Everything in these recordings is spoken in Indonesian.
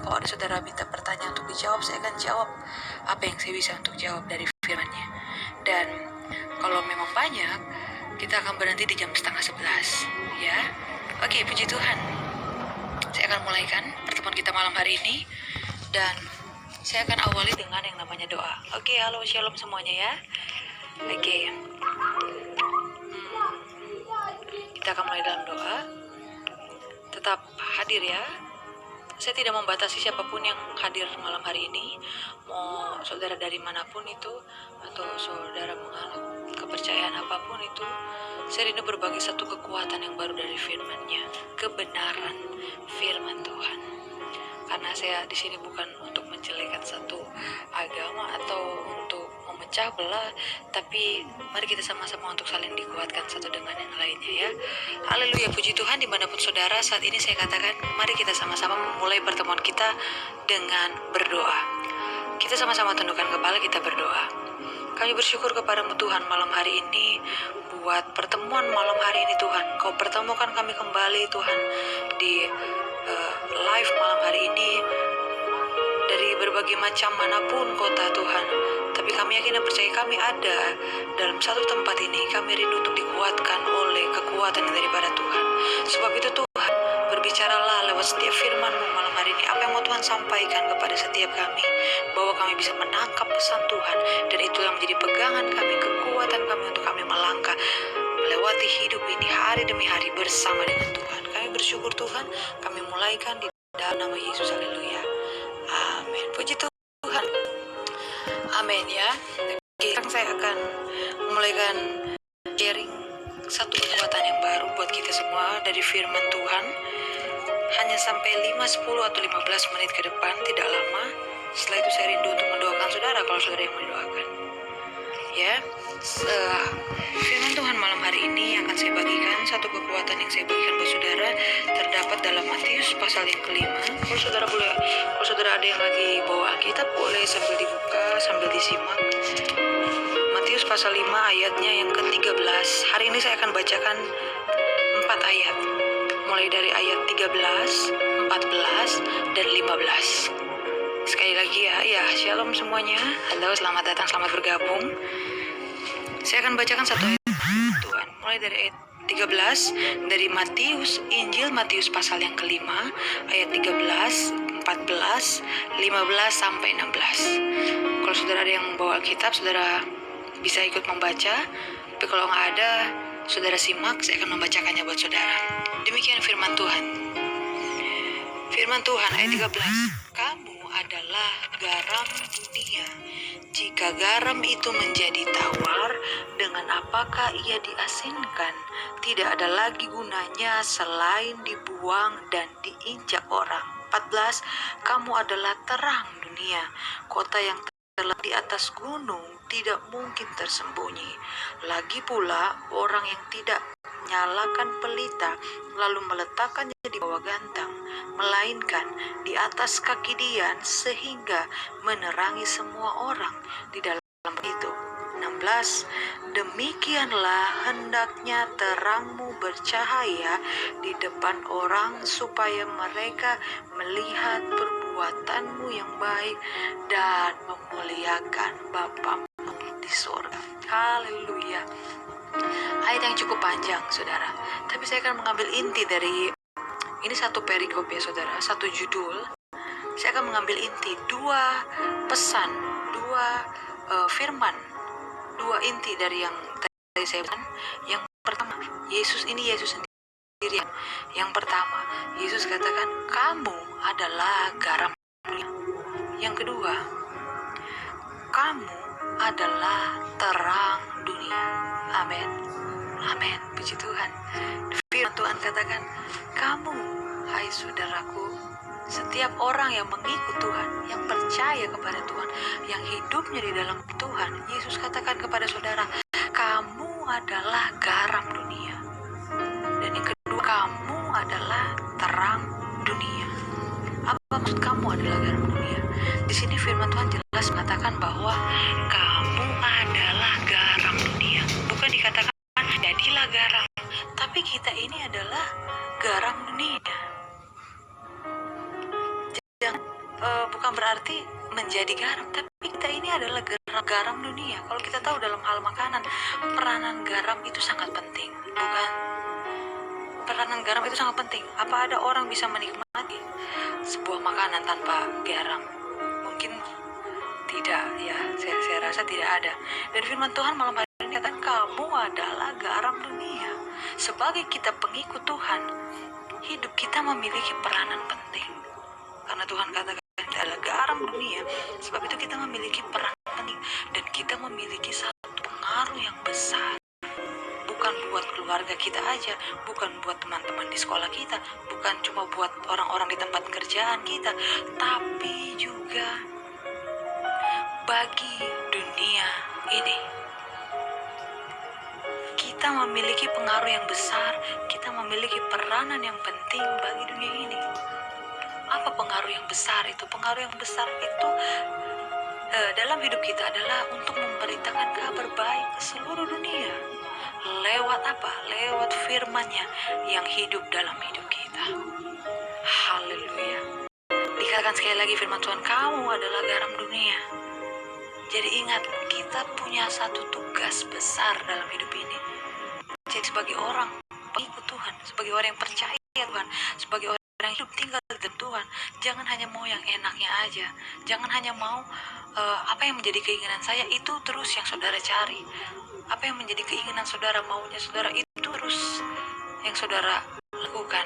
Kalau ada saudara minta pertanyaan untuk dijawab, saya akan jawab apa yang saya bisa untuk jawab dari firman-Nya. Dan kalau memang banyak, kita akan berhenti di jam 10:30 ya. Oke, puji Tuhan. Saya akan mulaikan pertemuan kita malam hari ini, dan saya akan awali dengan yang namanya doa. Oke, halo shalom semuanya ya. Oke. Kita akan mulai dalam doa. Tetap hadir ya. Saya tidak membatasi siapapun yang hadir malam hari ini, mau saudara dari manapun itu, atau saudara menganut kepercayaan apapun itu. Saya rindu berbagi satu kekuatan yang baru dari firman-Nya, kebenaran firman Tuhan. Karena saya di sini bukan untuk menjelekan satu agama atau untuk memecah belah, tapi mari kita sama-sama untuk saling dikuatkan satu dengan yang lainnya ya. Haleluya, puji Tuhan. Dimanapun saudara saat ini, saya katakan mari kita sama-sama memulai pertemuan kita dengan berdoa. Kita sama-sama tundukkan kepala, kita berdoa. Kami bersyukur kepadamu Tuhan malam hari ini, buat pertemuan malam hari ini Tuhan. Kau pertemukan kami kembali Tuhan di live malam hari ini dari berbagai macam manapun kota Tuhan. Tapi kami yakin dan percaya kami ada dalam satu tempat ini. Kami rindu untuk dikuatkan oleh kekuatan yang daripada Tuhan. Sebab itu Tuhan, berbicaralah lewat setiap firman-Mu malam hari ini. Apa yang mau Tuhan sampaikan kepada setiap kami, bahwa kami bisa menangkap pesan Tuhan, dan itu yang menjadi pegangan kami, kekuatan kami untuk kami melangkah melewati hidup ini hari demi hari bersama dengan Tuhan. Kami bersyukur Tuhan, kami mulaikan di dalam nama Yesus. Haleluya, amin. Puji Tuhan, amin ya. Sekarang saya akan memulaikan sharing satu kekuatan yang baru buat kita semua dari firman Tuhan. Hanya sampai 5, 10 atau 15 menit ke depan, tidak lama. Setelah itu saya rindu untuk mendoakan saudara kalau saudara yang mendoakan ya. Firman Tuhan malam hari ini yang akan saya bagikan, satu kekuatan yang saya bagikan buat saudara, terdapat dalam Matius pasal yang kelima. Kalau saudara ada yang lagi bawa Alkitab, boleh sambil dibuka, sambil disimak. Matius pasal 5 ayatnya yang ke-13. Hari ini saya akan bacakan 4 ayat, mulai dari ayat 13, 14, dan 15. Sekali lagi ya, shalom semuanya. Halo, selamat datang, selamat bergabung. Saya akan bacakan satu ayat Tuhan, mulai dari ayat 13, dari Matius, Injil Matius pasal yang kelima, ayat 13, 14, 15, sampai 16. Kalau saudara ada yang bawa Alkitab, saudara bisa ikut membaca. Tapi kalau nggak ada, saudara simak, saya akan membacakannya buat saudara. Demikian firman Tuhan. Firman Tuhan ayat 13. Kamu adalah garam dunia. Jika garam itu menjadi tawar, dengan apakah ia diasinkan? Tidak ada lagi gunanya selain dibuang dan diinjak orang. 14. Kamu adalah terang dunia. Kota yang terletak di atas gunung tidak mungkin tersembunyi. Lagi pula, orang yang tidak nyalakan pelita lalu meletakkannya di bawah gantang, melainkan di atas kaki dian, sehingga menerangi semua orang di dalam itu. 16. Demikianlah hendaknya terangmu bercahaya di depan orang, supaya mereka melihat perbuatanmu yang baik dan memuliakan Bapamu di surga. Haleluya. Ayat yang cukup panjang saudara, tapi saya akan mengambil inti dari ini, satu perikop ya saudara, satu judul. Saya akan mengambil inti, dua pesan, dua firman, dua inti dari yang tadi saya bilang. Yang pertama, Yesus sendiri. Yang pertama, Yesus katakan kamu adalah garam dunia. Yang kedua, kamu adalah terang dunia. Amin, amin, puji Tuhan. Firman Tuhan katakan, kamu, hai saudaraku, setiap orang yang mengikut Tuhan, yang percaya kepada Tuhan, yang hidupnya di dalam Tuhan, Yesus katakan kepada saudara, kamu adalah garam dunia. Dan yang kedua, kamu adalah terang dunia. Apa maksud kamu adalah garam dunia? Di sini firman Tuhan jelas mengatakan bahwa kamu adalah garam dunia. Bukan dikatakan jadilah garam, tapi kita ini adalah garam dunia. bukan berarti menjadi garam, tapi kita ini adalah garam dunia. Kalau kita tahu dalam hal makanan, peranan garam itu sangat penting, bukan? Peranan garam itu sangat penting. Apa ada orang bisa menikmati sebuah makanan tanpa garam? Mungkin tidak, ya. Saya rasa tidak ada. Dan firman Tuhan malam hari ini katakan, kamu adalah garam dunia. Sebagai kita pengikut Tuhan, hidup kita memiliki peranan penting. Karena Tuhan katakan kita adalah garam dunia, sebab itu kita memiliki peran penting dan kita memiliki satu pengaruh yang besar. Bukan buat keluarga kita aja, bukan buat teman-teman di sekolah kita, bukan cuma buat orang-orang di tempat kerjaan kita, tapi juga bagi dunia ini. Kita memiliki pengaruh yang besar, kita memiliki peranan yang penting bagi dunia ini. Apa pengaruh yang besar itu? Pengaruh yang besar itu dalam hidup kita adalah untuk memberitakan kabar baik ke seluruh dunia. Lewat apa? Lewat firman-Nya yang hidup dalam hidup kita. Haleluya. Dikatakan sekali lagi firman Tuhan, kamu adalah garam dunia. Jadi ingat, kita punya satu tugas besar dalam hidup ini. Jadi sebagai orang pengikut Tuhan, sebagai orang yang percaya Tuhan, sebagai orang yang hidup tinggal di Tuhan, jangan hanya mau yang enaknya aja. Jangan hanya mau apa yang menjadi keinginan saya itu terus yang saudara cari. Apa yang menjadi keinginan saudara, maunya saudara itu terus yang saudara lakukan.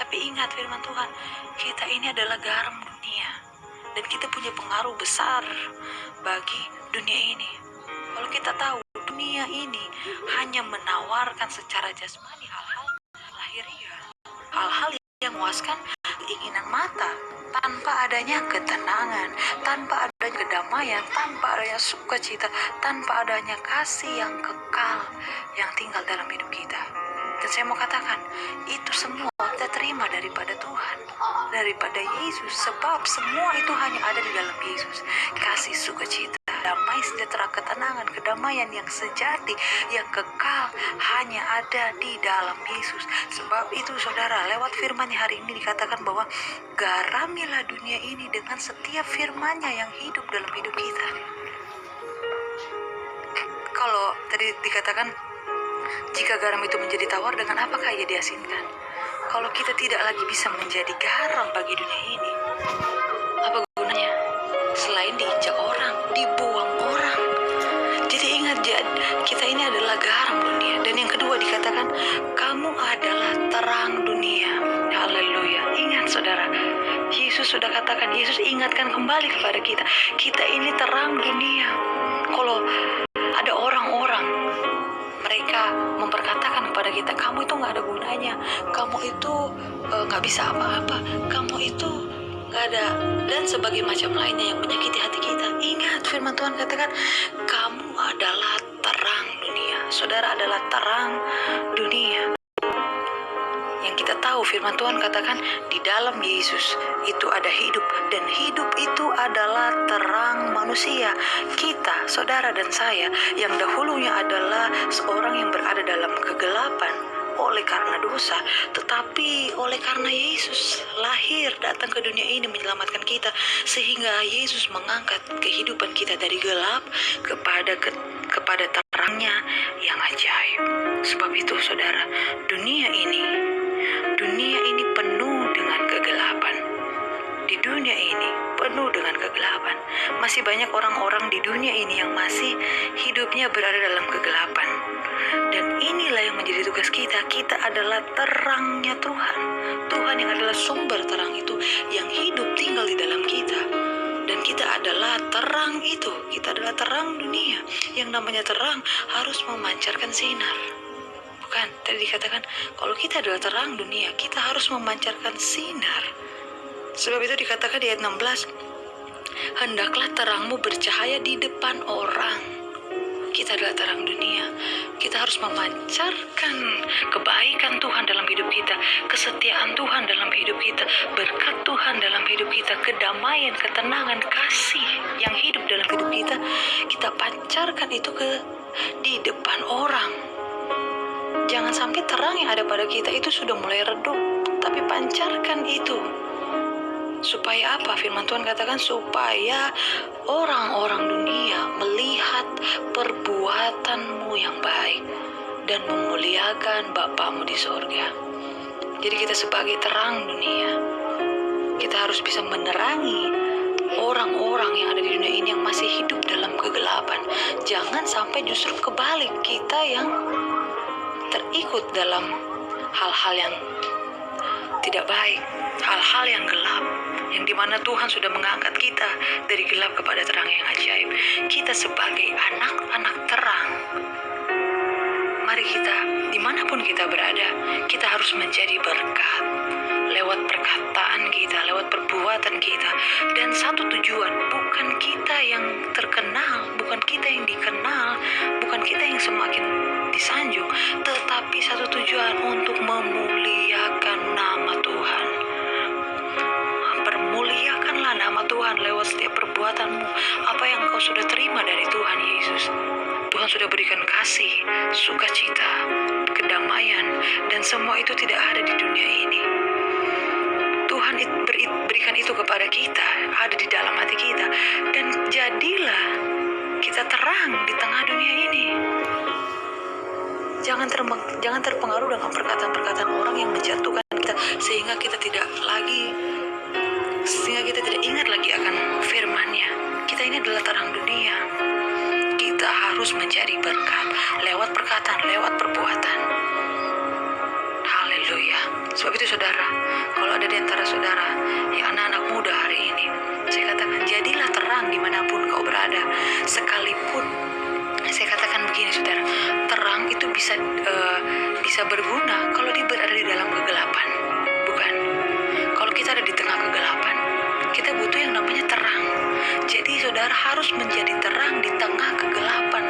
Tapi ingat firman Tuhan, kita ini adalah garam dunia. Dan kita punya pengaruh besar bagi dunia ini. Kalau kita tahu dunia ini hanya menawarkan secara jasmani hal-hal lahiriah, hal-hal yang memuaskan keinginan mata, tanpa adanya ketenangan, tanpa adanya kedamaian, tanpa adanya sukacita, tanpa adanya kasih yang kekal yang tinggal dalam hidup kita. Dan saya mau katakan, itu semua kita terima daripada Tuhan, daripada Yesus, sebab semua itu hanya ada di dalam Yesus. Kasih, sukacita, damai, sejahtera, ketenangan, kedamaian yang sejati, yang kekal hanya ada di dalam Yesus. Sebab itu saudara, lewat firman hari ini dikatakan bahwa garamilah dunia ini dengan setiap firman-Nya yang hidup dalam hidup kita. Kalau tadi dikatakan, jika garam itu menjadi tawar, dengan apakah ia diasinkan? Kalau kita tidak lagi bisa menjadi garam bagi dunia ini, apa gunanya? Selain diinjak orang, dibuang orang. Jadi ingat, kita ini adalah garam dunia. Dan yang kedua dikatakan, kamu adalah terang dunia. Haleluya. Ingat saudara, Yesus sudah katakan, Yesus ingatkan kembali kepada kita, kita ini terang dunia. Kalau ada orang-orang, mereka memperkatakan kepada kita, kamu itu gak ada gunanya, kamu itu gak bisa apa-apa, kamu itu gak ada, dan sebagai macam lainnya yang menyakiti hati kita. Ingat firman Tuhan katakan, kamu adalah terang dunia. Saudara adalah terang dunia. Yang kita tahu firman Tuhan katakan, di dalam Yesus itu ada hidup, dan hidup itu adalah terang manusia. Kita, saudara dan saya, yang dahulunya adalah seorang yang berada dalam kegelapan oleh karena dosa, tetapi oleh karena Yesus lahir datang ke dunia ini menyelamatkan kita, sehingga Yesus mengangkat kehidupan kita dari gelap kepada terangnya yang ajaib. Sebab itu saudara, dunia ini penuh dengan kegelapan. Di dunia ini penuh dengan kegelapan. Masih banyak orang-orang di dunia ini yang masih hidupnya berada dalam kegelapan. Dan inilah yang menjadi tugas kita. Kita adalah terangnya Tuhan. Tuhan yang adalah sumber terang itu, yang hidup tinggal di dalam kita. Dan kita adalah terang itu. Kita adalah terang dunia. Yang namanya terang harus memancarkan sinar. Bukan, tadi dikatakan, kalau kita adalah terang dunia, kita harus memancarkan sinar. Sebab itu dikatakan di ayat 16, hendaklah terangmu bercahaya di depan orang. Kita adalah terang dunia. Kita harus memancarkan kebaikan Tuhan dalam hidup kita, kesetiaan Tuhan dalam hidup kita, berkat Tuhan dalam hidup kita, kedamaian, ketenangan, kasih yang hidup dalam hidup kita. Kita pancarkan itu di depan orang. Jangan sampai terang yang ada pada kita itu sudah mulai redup, tapi pancarkan itu Supaya apa? Firman Tuhan katakan supaya orang-orang dunia melihat perbuatanmu yang baik dan memuliakan Bapamu di sorga. Jadi kita sebagai terang dunia, kita harus bisa menerangi orang-orang yang ada di dunia ini yang masih hidup dalam kegelapan. Jangan sampai justru kebalik, kita yang terikut dalam hal-hal yang tidak baik, hal-hal yang gelap, yang dimana Tuhan sudah mengangkat kita dari gelap kepada terang yang ajaib. Kita sebagai anak-anak terang, mari kita, dimanapun kita berada, kita harus menjadi berkat lewat perkataan kita, lewat perbuatan kita. Dan satu tujuan, bukan kita yang terkenal, bukan kita yang dikenal, bukan kita yang semakin disanjung, tetapi satu tujuan untuk memuliakan nama Tuhan. Permuliakanlah nama Tuhan lewat setiap perbuatanmu. Apa yang kau sudah terima dari Tuhan Yesus. Tuhan sudah berikan kasih, sukacita, kedamaian, dan semua itu tidak ada di dunia ini. Tuhan berikan itu kepada kita, ada di dalam hati kita. Dan jadilah kita terang di tengah dunia ini. Jangan terpengaruh dengan perkataan-perkataan orang yang menjatuhkan kita, sehingga kita tidak ingat lagi akan firman-Nya. Kita ini adalah terang dunia. Kita harus menjadi berkat lewat perkataan, lewat perbuatan. Haleluya. Sebab itu saudara, kalau ada di antara saudara yang anak-anak muda hari ini, saya katakan jadilah terang dimanapun kau berada. Sekalipun saya katakan begini saudara, terang itu bisa berguna kalau dia berada di dalam kegelapan, bukan? Kalau kita ada di tengah kegelapan, kita butuh yang namanya terang. Jadi saudara harus menjadi terang di tengah kegelapan.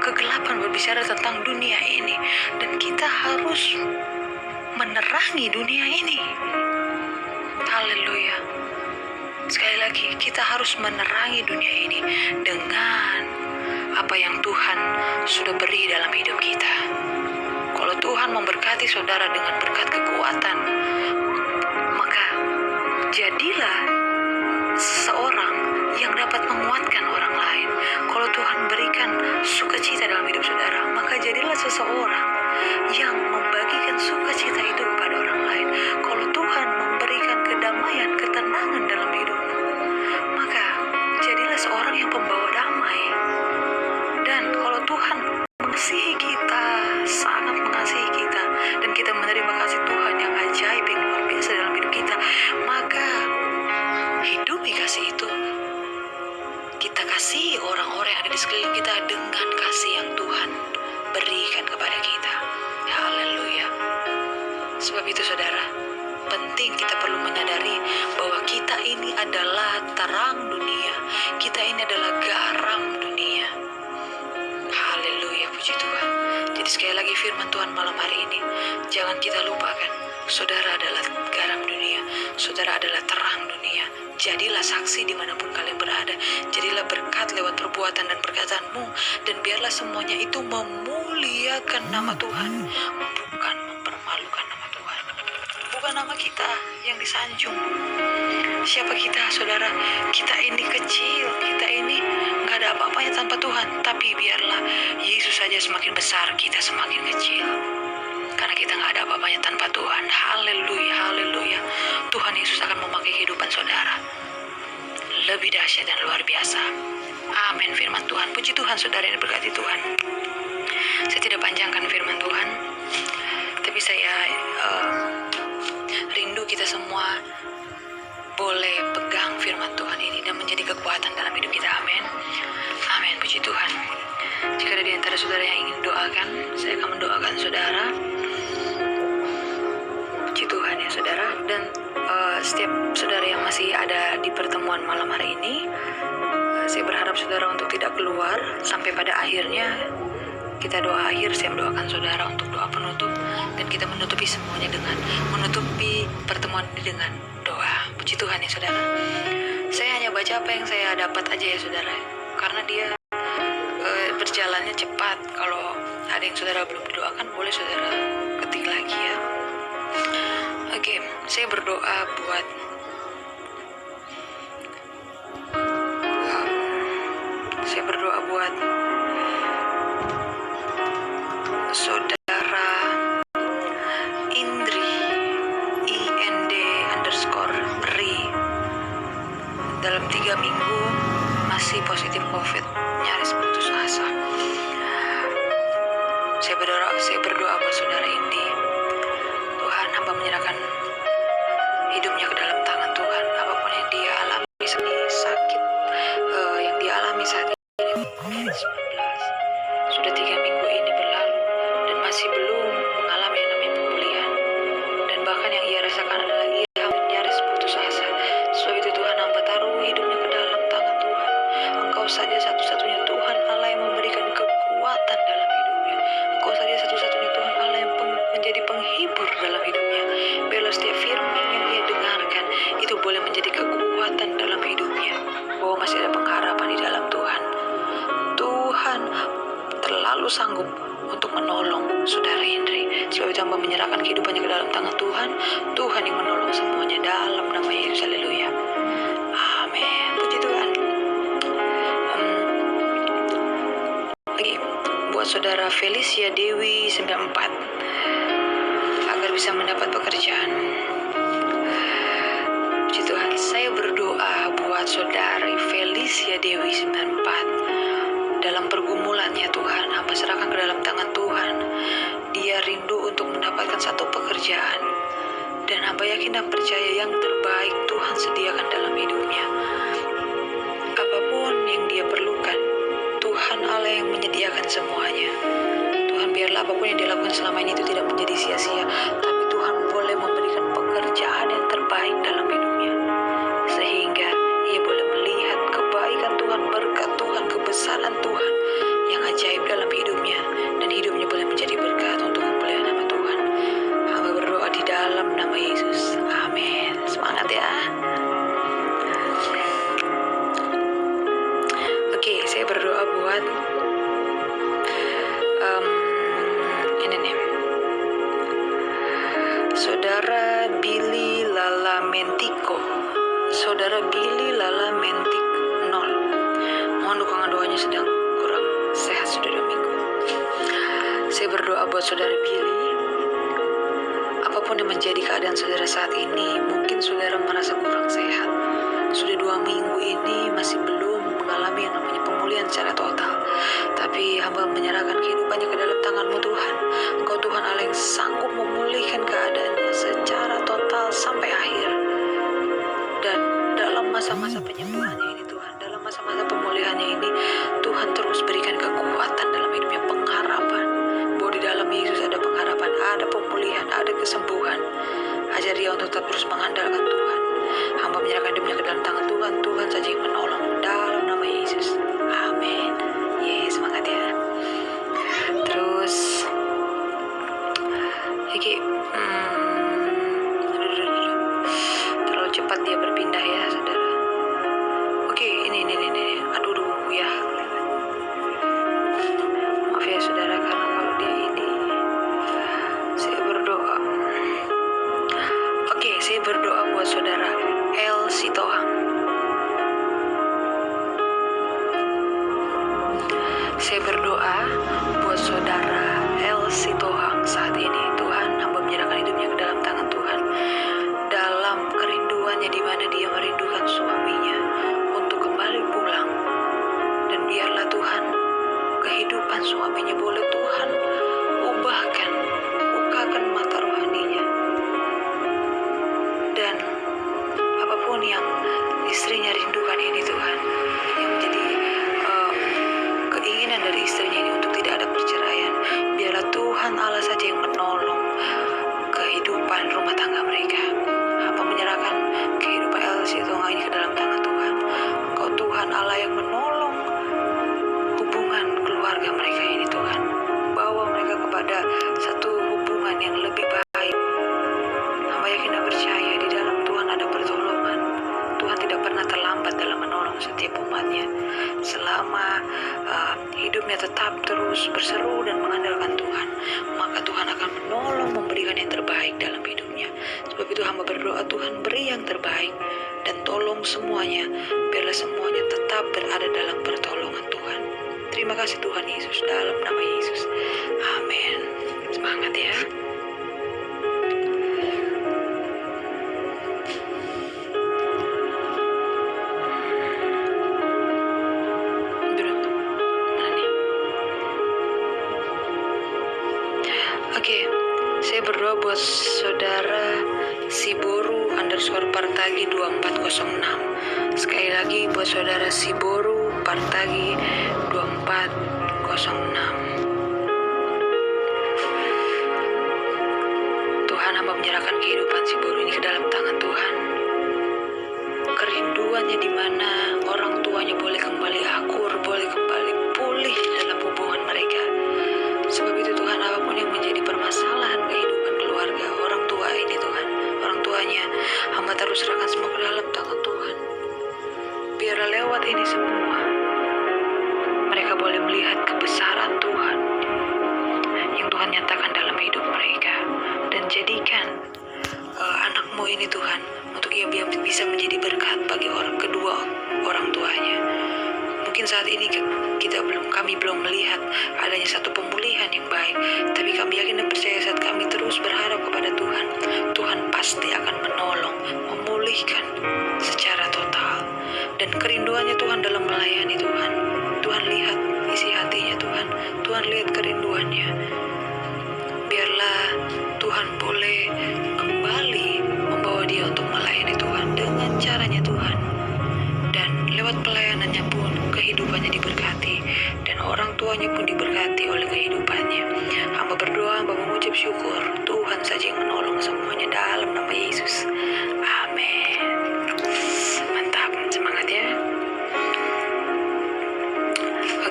Kegelapan berbicara tentang dunia ini, dan kita harus menerangi dunia ini. Haleluya. Sekali lagi, kita harus menerangi dunia ini dengan apa yang Tuhan sudah beri dalam hidup kita. Kalau Tuhan memberkati saudara dengan berkat kekuatan, maka jadilah seorang yang dapat menguatkan orang lain. Kalau Tuhan berikan sukacita dalam hidup saudara, maka jadilah seseorang yang membagikan sukacita itu kepada orang lain. Kalau Tuhan memberikan kedamaian, ketenangan dalam hidupmu, maka jadilah seorang yang pembawa damai. Dan kalau Tuhan mengasihi kita, sangat mengasihi kita, dan kita menerima kasih Tuhan yang ajaib, yang luar biasa dalam hidup kita, maka hidupi kasih itu. Kita kasih orang-orang yang ada di sekeliling kita dengan kasih yang Tuhan berikan kepada kita. Haleluya. Sebab itu saudara, penting kita perlu menyadari bahwa kita ini adalah terang dunia. Kita ini adalah garam dunia. Haleluya, puji Tuhan. Jadi sekali lagi firman Tuhan malam hari ini, jangan kita lupakan, saudara adalah garam dunia, saudara adalah terang dunia. Jadilah saksi dimanapun kalian berada. Jadilah berkat lewat perbuatan dan perkataanmu, dan biarlah semuanya itu memuliakan nama Tuhan, bukan mempermalukan nama Tuhan. Bukan nama kita yang disanjung. Siapa kita, saudara? Kita ini kecil, kita ini gak ada apa-apanya tanpa Tuhan. Tapi biarlah Yesus saja semakin besar, kita semakin kecil. Karena kita gak ada apa-apanya tanpa Tuhan. Haleluya, haleluya. Tuhan Yesus akan memakai kehidupan saudara lebih dahsyat dan luar biasa. Amin firman Tuhan. Puji Tuhan saudara yang diberkati Tuhan. Saya tidak panjangkan firman Tuhan, tapi saya rindu kita semua boleh pegang firman Tuhan ini dan menjadi kekuatan dalam hidup kita. Amin. Amin. Puji Tuhan. Jika ada di antara saudara yang ingin doakan, saya akan mendoakan saudara. Puji Tuhan ya saudara. Dan setiap saudara yang masih ada di pertemuan malam hari ini, saya berharap saudara untuk tidak keluar sampai pada akhirnya. Kita doa akhir, saya mendoakan saudara untuk doa penutup, dan kita menutupi semuanya dengan menutupi pertemuan ini dengan doa. Puji Tuhan ya saudara. Saya hanya baca apa yang saya dapat aja ya saudara, karena dia berjalannya cepat. Kalau ada yang saudara belum didoakan, boleh saudara ketik lagi ya. Oke, saya berdoa buat buat saudara Indri IND_RI. Dalam 3 minggu masih positif COVID, nyaris putus asa. Saya berdoa buat saudara Indi. Tuhan, hamba menyerahkan hidupnya ke dalam tangan Tuhan. Apapun yang dia alami saat ini, sakit yang dia alami saat ini, COVID-19, sudah 3 minggu ini berlalu dan masih belum mengalami yang namanya pemulihan. Dan bahkan yang ia rasakan adalah ia hampir nyaris putus asa. Sebab itu Tuhan, hamba taruh hidupnya ke dalam tangan Tuhan. Engkau saja satu-satunya Tuhan Allah yang memberikan kekuatan dalam hidupnya. Engkau saja satu-satunya Tuhan Allah yang menjadi penghibur dalam hidupnya. Biarlah setiap firman yang ia dengarkan itu boleh menjadi kekuatan dalam hidupnya, bahwa masih ada pengharapan di dalam Tuhan. Tuhan terlalu sanggup untuk menolong saudara Indri. Sebab itu hamba menyerahkan kehidupannya ke dalam tangan Tuhan. Tuhan yang menolong semuanya dalam nama Yesus. Haleluya. Amin. Puji Tuhan. Lagi buat saudara Felicia Dewi 94 agar bisa mendapat pekerjaan. Puji Tuhan. Saya berdoa buat saudari Felicia Dewi 94 dalam pergumulannya. Tuhan, hamba serahkan ke dalam tangan Tuhan. Dia rindu untuk mendapatkan satu pekerjaan, dan hamba yakin dan percaya yang terbaik Tuhan sediakan dalam hidupnya. Apapun yang dia perlukan, Tuhan Allah yang menyediakan semuanya. Tuhan, biarlah apapun yang dia lakukan selama ini itu tidak menjadi sia-sia, tapi Tuhan boleh memberikan pekerjaan yang terbaik dalam hidupnya, sehingga ia boleh melihat kebaikan Tuhan, berkat Tuhan, kebesaran Tuhan yang ajaib dalam hidupnya, dan hidupnya boleh menjadi berkat untuk kemuliaan nama Tuhan. Hamba berdoa di dalam nama Yesus. Amin. Semangat ya. Oke, saya berdoa buat ini nih, saudara Billy Lala Mentiko. Saudara Billy Lala Mentik 0. Mohon dukungan doanya, sedang kurang sehat sudah 2 minggu. Saya berdoa buat saudara Billy. Apapun yang menjadi keadaan saudara saat ini, mungkin saudara merasa kurang sehat. Sudah 2 minggu ini masih belum mengalami yang namanya pemulihan secara total. Tapi hamba menyerahkan kehidupannya ke dalam tangan-Mu Tuhan. Engkau Tuhan Allah yang sanggup memulihkan keadaannya secara total sampai akhir. Dan dalam masa-masa penyembuhannya ini Tuhan, dalam masa-masa pemulihannya ini, Tuhan terus berikan kekuatan dalam hidupnya, pengharapan, bahwa di dalam Yesus ada pengharapan, ada pemulihan, ada kesembuhan. Ajar dia untuk tetap terus mengandalkan Tuhan. Hamba menyerahkan hidupnya ke dalam tangan Tuhan. Tuhan saja yang menolong dalam nama Yesus. Amin. Yeay, semangat ya. Terus Oke, terlalu cepat dia berpindah ya saudara. Oke, ini. Aduh ya. Maaf ya saudara, karena kalau dia ini, saya berdoa. Oke, saya berdoa buat saudara El Sitohang. Saya berdoa buat saudara El Sitohang saat ini. Tuhan, hamba menyerahkan hidupnya ke dalam tangan Tuhan. Dalam kerinduannya, di mana dia merindukan suaminya untuk kembali pulang. Dan biarlah Tuhan, kehidupan suaminya boleh Tuhan bukakan mata rohaninya. Dan apapun yang istrinya rindukan ini Tuhan, yang menjadi keinginan dari istrinya ini untuk tidak ada perceraian, biarlah Tuhan Allah saja yang menolong kehidupan rumah tangga mereka. Hamba menyerahkan kehidupan El Sitohang ini ke dalam tangan Tuhan. Engkau Tuhan Allah yang menolong hubungan keluarga mereka ini Tuhan. Bawa mereka kepada satu hubungan yang lebih baik. Hamba yakin dan percaya di dalam Tuhan ada pertolongan. Tuhan tidak pernah terlambat dalam menolong setiap umatnya. Selama hidupnya tetap terus berseru dan mengandalkan Tuhan, maka Tuhan akan menolong, memberikan yang terbaik dalam hidupnya. Sebab itu hamba berdoa, Tuhan beri yang terbaik dan tolong semuanya, biarlah semuanya tetap berada dalam pertolongan Tuhan. Terima kasih Tuhan Yesus, dalam nama Yesus. Amin. Semangat ya. Duduk. Mana nih? Oke, saya berdoa buat saudara Siboru _Partagi 2406. Sekali lagi buat saudara Siboru Partagi 2406. Tuhan, hamba menyerahkan kehidupan Siboru ini ke dalam tangan Tuhan. Kerinduannya di mana orang tuanya boleh kembali akur, boleh kembali pulih dalam hubungan mereka. Sebab itu Tuhan, apapun yang menjadi permasalahan kehidupan keluarga orang tua ini Tuhan, orang tuanya, hamba terus serahkan semua ke dalam tangan Tuhan. Biarlah lewat ini semua mereka boleh melihat kebesaran Tuhan yang Tuhan nyatakan dalam hidup mereka, dan jadikan anakmu ini Tuhan untuk ia bisa menjadi berkat bagi kedua orang tuanya. Mungkin saat ini kami belum melihat adanya satu pemulihan yang baik, tapi kami yakin dan percaya saat kami terus berharap kepada Tuhan, Tuhan pasti akan menolong, memulihkan secara total. Dan kerinduannya Tuhan dalam melayani Tuhan, Tuhan lihat isi hatinya Tuhan, Tuhan lihat kerinduannya. Biarlah Tuhan boleh kembali membawa dia untuk melayani Tuhan dengan caranya Tuhan. Dan lewat pelayanannya pun kehidupannya diberkati, dan orang tuanya pun diberkati oleh kehidupannya. Hamba berdoa, hamba mengucap syukur, Tuhan saja yang menolong semuanya dalam nama Yesus. Amin. Mantap, semangat ya.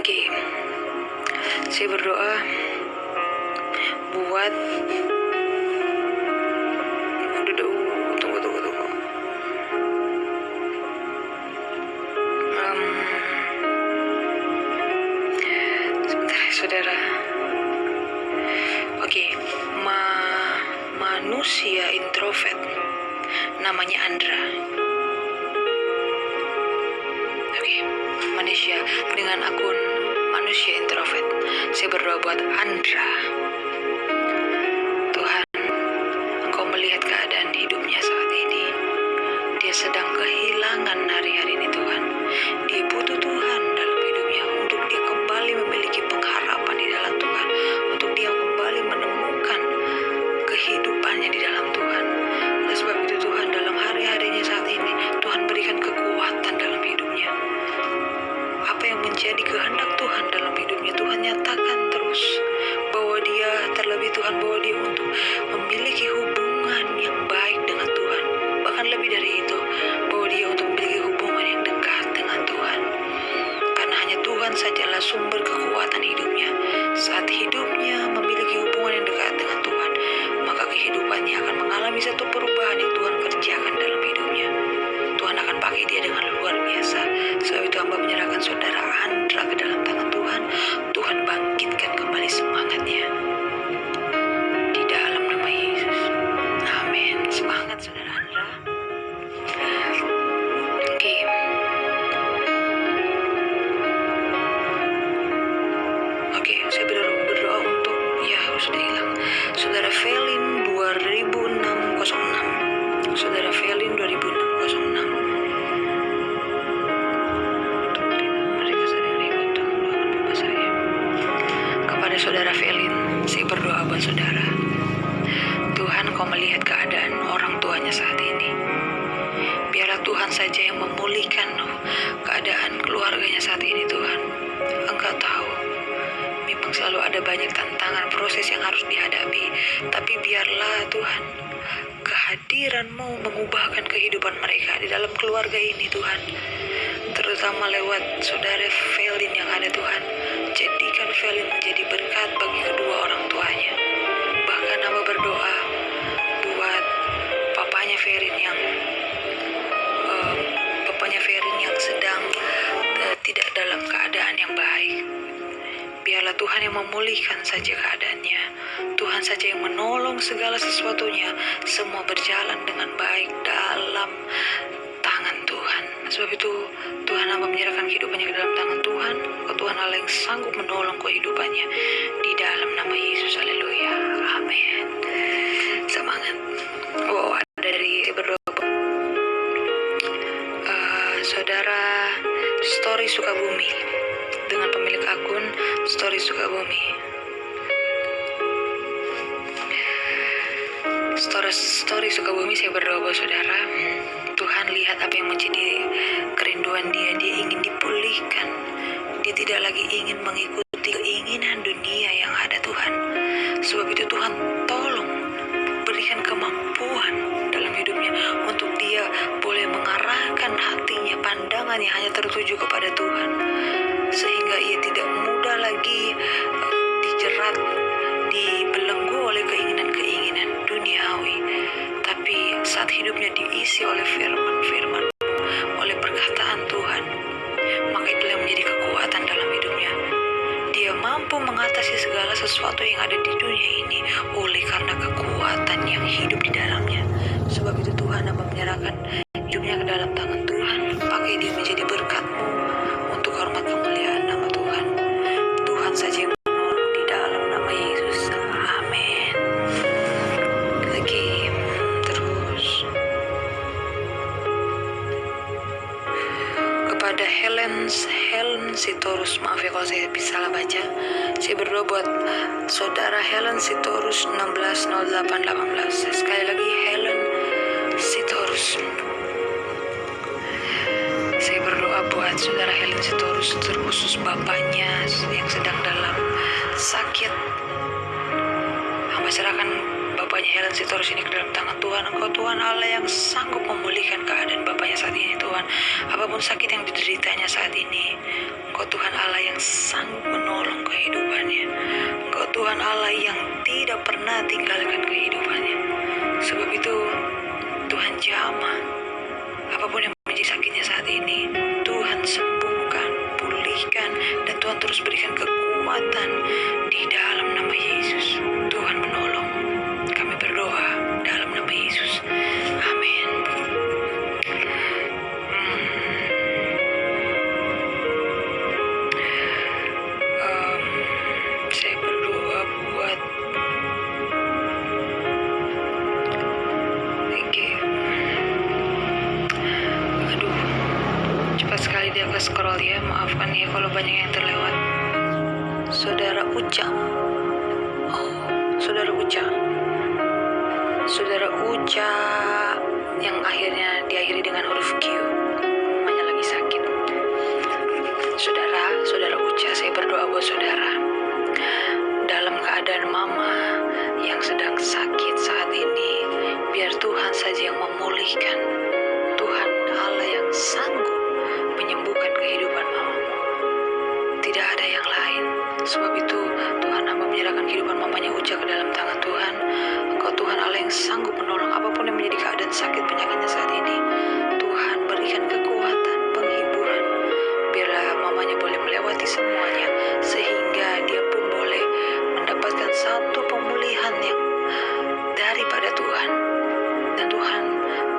Oke, saya berdoa buat tunggu. Sebentar saudara. Oke, manusia introvert namanya Andra. Oke, manusia dengan akun manusia introvert. Saya berdoa buat Andra. Tuhan, Engkau melihat keadaan hidupnya saat ini. Dia sedang kehilangan hari-hari ini Tuhan. Dia butuh Tuhan dalam hidupnya untuk dia kembali memiliki pengharapan di dalam Tuhan, untuk dia kembali menemukan kehidupannya di dalam Tuhan. Oleh sebab itu Tuhan, dalam hari-harinya saat ini, Tuhan berikan kekuatan dalam hidupnya. Apa yang menjadi kehendak Tuhan dalam hidupnya, Tuhan nyatakan terus bahwa dia terlebih Tuhan, bahwa dia untuk memiliki hubungan yang baik dengan Tuhan. Bahkan lebih dari itu, bahwa dia untuk memiliki hubungan yang dekat dengan Tuhan. Karena hanya Tuhan sajalah sumber kekuatan hidupnya. Saat hidupnya memiliki hubungan yang dekat dengan Tuhan, maka kehidupannya akan mengalami satu perubahan yang Tuhan kerjakan dalam hidupnya. Tuhan akan pakai dia dengan luar biasa. Sebab itu hamba menyerahkan saudara Andra ke dalam tangan Tuhan. Tuhan bangkitkan kembali semangatnya di dalam nama Yesus. Amin. Semangat saudara Andra. Oke, saya berdoa untuk sudah hilang. Saudara Felin 2606. Saudara Felin 2606. Mereka sedang ribut dengan Bapak saya. Kepada saudara Felin, saya berdoa buat saudara. Tuhan, Kau melihat keadaan orang tuanya saat ini. Biarlah Tuhan saja yang memulihkan keadaan keluarganya saat ini Tuhan. Engkau tahu, memang selalu ada banyak tantangan, proses yang harus dihadapi. Tapi biarlah Tuhan, kehadiran-Mu mengubahkan kehidupan mereka di dalam keluarga ini Tuhan. Terutama lewat saudara Felin yang ada Tuhan. Jadikan Felin menjadi berkat bagi kedua orang tuanya. Bahkan hamba berdoa buat papanya Felin yang sedang tidak dalam keadaan yang baik. Biarlah Tuhan yang memulihkan saja keadaannya. Tuhan saja yang menolong segala sesuatunya. Semua berjalan dengan baik dalam tangan Tuhan. Sebab itu Tuhan hamba menyerahkan kehidupannya ke dalam tangan Tuhan. Engkau Tuhan Allah yang sanggup menolong kehidupannya di dalam nama Yesus. Haleluya. Amin. Semangat. Wow, ada dari berdoa. Saudara Story Sukabumi, dengan pemilik akun Story Sukabumi. Story Sukabumi, saya berdoa buat saudara. Tuhan lihat apa yang menjadi kerinduan dia. Dia ingin dipulihkan. Dia tidak lagi ingin mengikuti keinginan dunia yang ada, Tuhan. Sebab itu Tuhan tolong berikan kemampuan dalam hidupnya untuk dia boleh mengarahkan hatinya, pandangannya hanya tertuju kepada Tuhan, sehingga ia tidak mudah lagi dijerat, dibelenggu oleh keinginan-keinginan duniawi. Tapi saat hidupnya diisi oleh firman-firman, oleh perkataan Tuhan, maka itulah yang menjadi kekuatan dalam hidupnya. Dia mampu mengatasi segala sesuatu yang ada di dunia ini oleh karena kekuatan yang hidup di dalamnya. Sebab itu Tuhan hamba menyerahkan hidupnya ke dalam tangan Tuhan. Pakai dia menjadi berkat-Mu untuk hormat kemuliaan nama Tuhan. Tuhan saja yang menolong di dalam nama Yesus. Amin. Oke, terus kepada Helen Sitorus, maaf ya kalau saya salah baca. Saya berdoa buat saudara Helen Sitorus 160818. Sekali lagi Helen Sitorus. Saya berdoa buat saudara Helen Sitorus, terkhusus bapaknya yang sedang dalam sakit. Hamba serahkan bapaknya Helen Sitorus ini ke dalam tangan Tuhan. Engkau Tuhan Allah yang sanggup memulihkan keadaan bapaknya saat ini, Tuhan. Apapun sakit yang dideritanya saat ini, Engkau Tuhan Allah yang sanggup menolong kehidupannya. Engkau Tuhan Allah yang tidak pernah tinggalkan kehidupannya. Sebab itu Tuhan jamah apapun yang menjadi sakitnya saat ini, Tuhan sembuhkan, pulihkan, dan Tuhan terus berikan kekuatan di dalam nama Yesus. Tuhan menolong. Kami berdoa dalam nama Yesus. Amin. Saya berdoa buat cepat sekali dia ke scroll ya, maafkan ya kalau banyak yang terlewat. Saudara Uca, Saudara Uca yang akhirnya diakhiri dengan huruf Q, mamanya lagi sakit. Saudara Uca, saya berdoa buat saudara dalam keadaan mama yang sedang sakit saat ini. Biar Tuhan saja yang memulihkan. Tuhan Allah yang sanggup menyembuhkan kehidupan mamamu. Tidak ada yang lain. Sebab itu Tuhan hamba menyerahkan kehidupan mamanya Uca ke dalam tangan Tuhan. Engkau Tuhan Allah yang sanggup menolong apapun yang menjadi keadaan sakit penyakitnya saat ini. Tuhan berikan kekuatan, penghiburan. Biarlah mamanya boleh melewati semuanya, sehingga dia pun boleh mendapatkan satu pemulihan yang daripada Tuhan. Dan Tuhan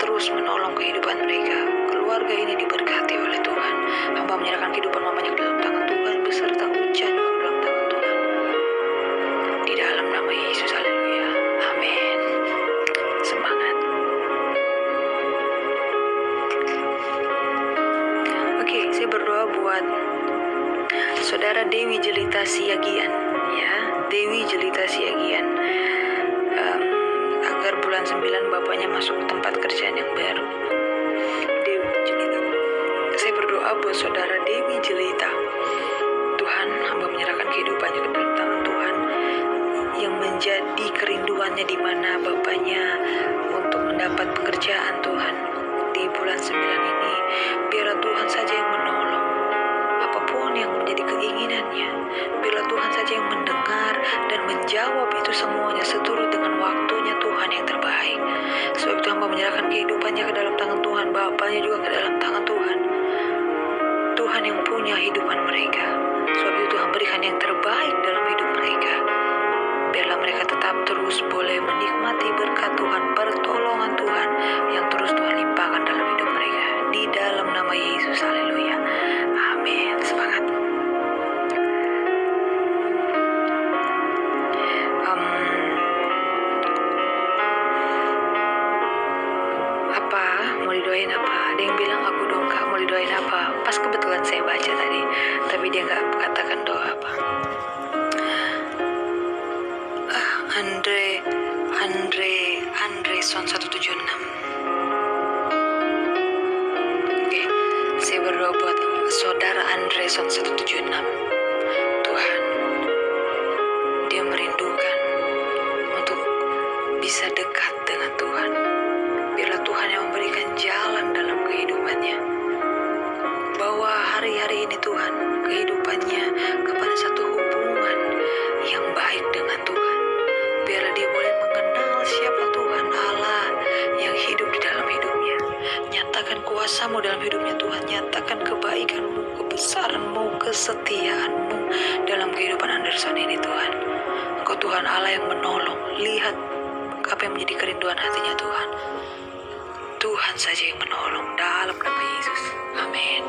terus menolong kehidupan mereka. Keluarga ini diberkati oleh Tuhan. Hamba menyerahkan kehidupan mamanya ke dalam tangan Tuhan, beserta Uca juga ke dalam tangan Tuhan. Di dalam nama Yesus, haleluya. Amin. Semangat. Oke, saya berdoa buat saudara Dewi Jelita Siagian, ya, Dewi Jelita Siagian, agar bulan 9 bapaknya masuk tempat kerjaan yang baru. Dewi Jelita, saya berdoa buat saudara Dewi Jelita. Tuhan hamba menyerahkan kehidupannya ke dalam tangan Tuhan, yang menjadi kerinduannya di mana bapaknya untuk mendapat pekerjaan. Tuhan, di bulan 9 ini biarlah Tuhan saja yang menolong apapun yang menjadi keinginannya. Biarlah Tuhan saja yang mendengar dan menjawab itu semuanya seturut dengan waktunya Tuhan yang terbaik. Sebab itu hamba menyerahkan kehidupannya ke dalam tangan Tuhan, bapaknya juga ke dalam tangan Tuhan. Tuhan yang nama Yesus. Haleluya. Amin. Semangat. Apa? Mau didoain apa? Ada yang bilang aku dong Kak, mau didoain apa? Pas kebetulan saya baca tadi, tapi dia nggak katakan doa apa. Andre Son 176. Oke, saya berdoa buat saudara Andre Son 176. Tuhan, dia merindukan untuk bisa dekat dengan Tuhan. Biarlah Tuhan yang memberikan jalan dalam kehidupannya. Bawa hari-hari ini Tuhan, kehidupannya kepada satu hubungan yang baik dengan Tuhan. Biarlah dia boleh mengenal siapa Tuhan Allah yang hidup di dalam hidupnya. Nyatakan kuasa-Mu dalam hidupnya Tuhan. Nyatakan kebaikan-Mu, kebesaran-Mu, kesetiaan-Mu dalam kehidupan Anderson ini Tuhan. Engkau Tuhan Allah yang menolong. Lihat apa yang menjadi kerinduan hatinya Tuhan. Tuhan saja yang menolong dalam nama Yesus. Amin.